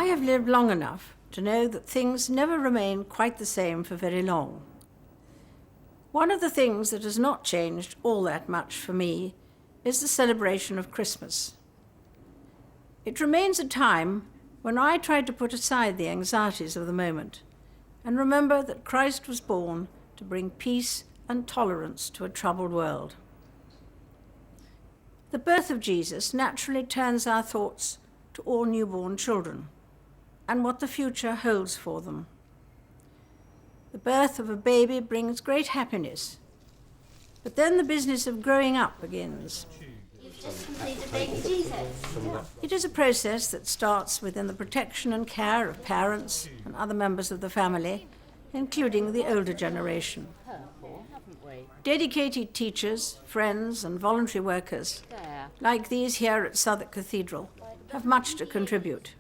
I have lived long enough to know that things never remain quite the same for very long. One of the things that has not changed all that much for me is the celebration of Christmas. It remains a time when I try to put aside the anxieties of the moment and remember that Christ was born to bring peace and tolerance to a troubled world. The birth of Jesus naturally turns our thoughts to all newborn children and what the future holds for them. The birth of a baby brings great happiness, but then the business of growing up begins. You've just completed baby Jesus. It is a process that starts within the protection and care of parents and other members of the family, including the older generation. Dedicated teachers, friends, and voluntary workers, like these here at Southwark Cathedral, have much to contribute.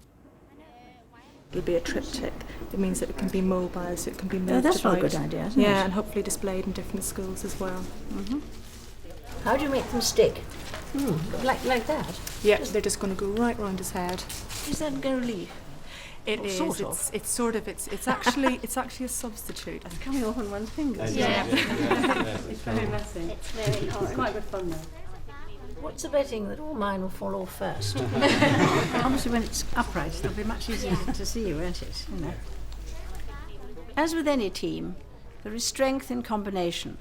It'll be a triptych. It means that it can be mobile, so it can be moved That's about. a good idea, isn't it? Yeah, and hopefully displayed in different schools as well. Mm-hmm. How do you make them stick? Like that? Yeah, they're just going to go right round his head. Is that gold leaf? It Or is. sort of. It's actually a substitute. It's coming off on one's fingers. Yeah. It's very messy. It's very hard. It's quite good fun though. What's the betting that all mine will fall off first? Obviously, when it's upright, it'll be much easier to see, won't it? You know. As with any team, there is strength in combination.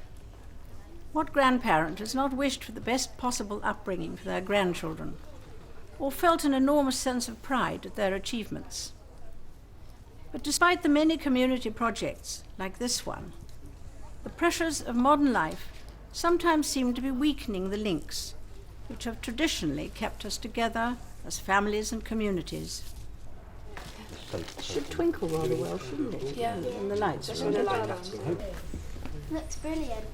What grandparent has not wished for the best possible upbringing for their grandchildren, or felt an enormous sense of pride at their achievements? But despite the many community projects, like this one, the pressures of modern life sometimes seem to be weakening the links which have traditionally kept us together as families and communities. It should twinkle rather well, shouldn't it? Yeah. In the lights. Looks brilliant.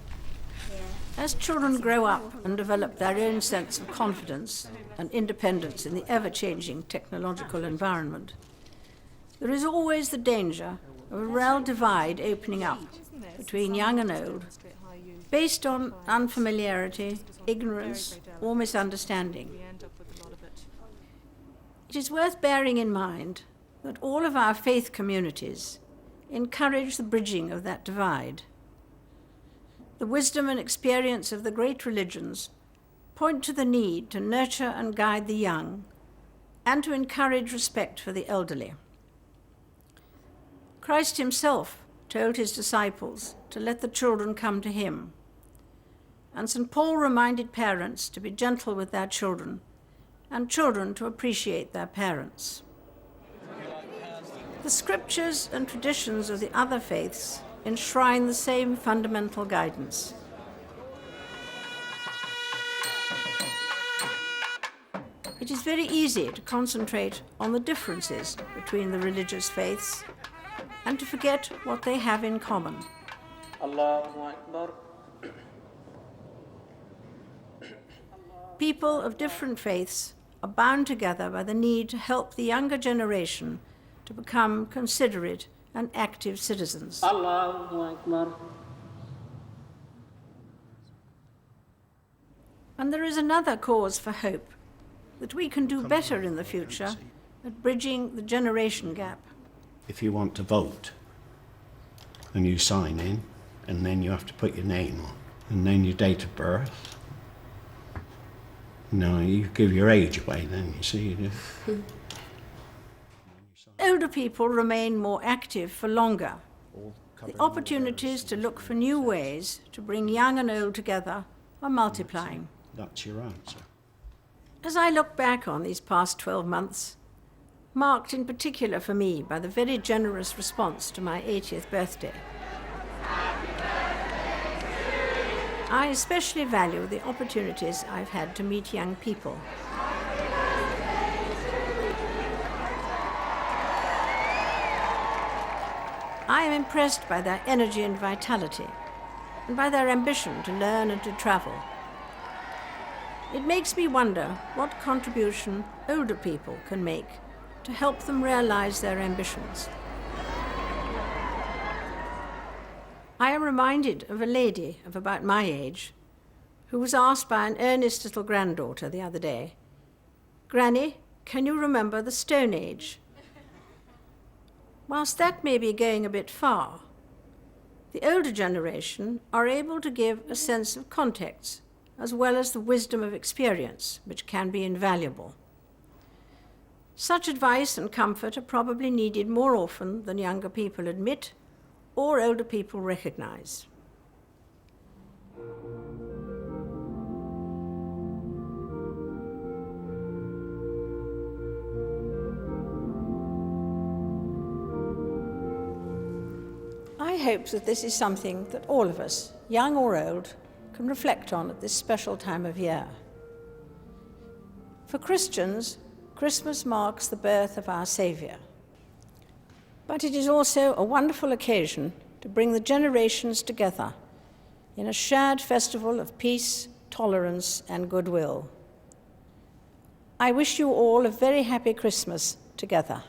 As children grow up and develop their own sense of confidence and independence in the ever-changing technological environment, there is always the danger of a real divide opening up between young and old, based on unfamiliarity, ignorance, or misunderstanding. It is worth bearing in mind that all of our faith communities encourage the bridging of that divide. The wisdom and experience of the great religions point to the need to nurture and guide the young and to encourage respect for the elderly. Christ himself told his disciples to let the children come to him, and St. Paul reminded parents to be gentle with their children and children to appreciate their parents. The scriptures and traditions of the other faiths enshrine the same fundamental guidance. It is very easy to concentrate on the differences between the religious faiths and to forget what they have in common. Allahu Akbar. People of different faiths are bound together by the need to help the younger generation to become considerate and active citizens. Allahu Akbar. And there is another cause for hope, that we can do better in the future at bridging the generation gap. If you want to vote, and you sign in, and then you have to put your name on, and then your date of birth. No, you give your age away then, you see. You do. Older people remain more active for longer. The opportunities to look for new ways to bring young and old together are multiplying. That's your answer. As I look back on these past 12 months, marked in particular for me by the very generous response to my 80th birthday, I especially value the opportunities I've had to meet young people. I am impressed by their energy and vitality, and by their ambition to learn and to travel. It makes me wonder what contribution older people can make to help them realize their ambitions. I am reminded of a lady of about my age who was asked by an earnest little granddaughter the other day, "Granny, can you remember the Stone Age?" Whilst that may be going a bit far, the older generation are able to give a sense of context as well as the wisdom of experience, which can be invaluable. Such advice and comfort are probably needed more often than younger people admit or older people recognize. I hope that this is something that all of us, young or old, can reflect on at this special time of year. For Christians, Christmas marks the birth of our Saviour. But it is also a wonderful occasion to bring the generations together in a shared festival of peace, tolerance, and goodwill. I wish you all a very happy Christmas together.